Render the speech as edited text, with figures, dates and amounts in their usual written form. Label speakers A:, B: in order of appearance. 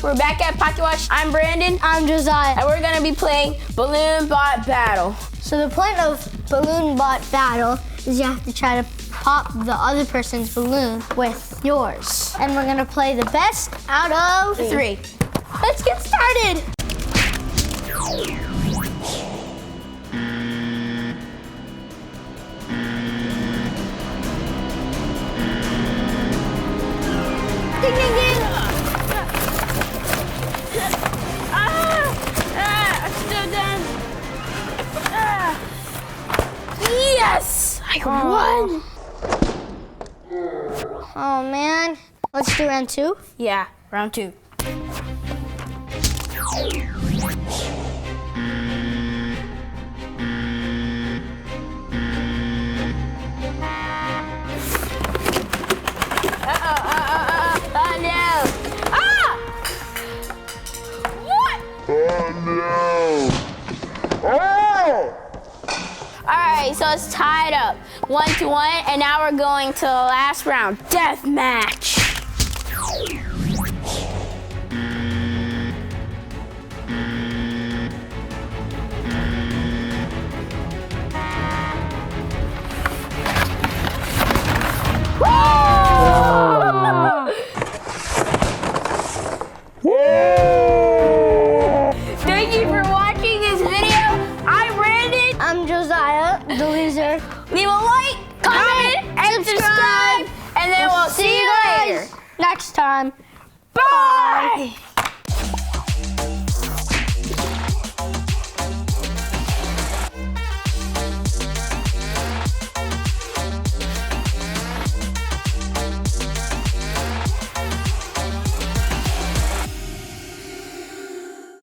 A: We're back at Pocket Watch. I'm Brandon.
B: I'm Josiah.
A: And we're gonna be playing Balloon Bot Battle.
B: So the point of Balloon Bot Battle is you have to try to pop the other person's balloon with yours. And we're gonna play the best out of 3. Let's get started. Ding, ding, ding.
A: I'm still done. Yes! I won!
B: Oh man. Let's do round 2.
A: Yeah, round 2. Alright, so it's tied up 1-1, and now we're going to the last round, death match. Thank you for watching this video. I'm Brandon.
B: I'm Josiah, the loser.
A: Leave a like, comment, and subscribe. And then we'll see you later.
B: Next time.
A: Bye.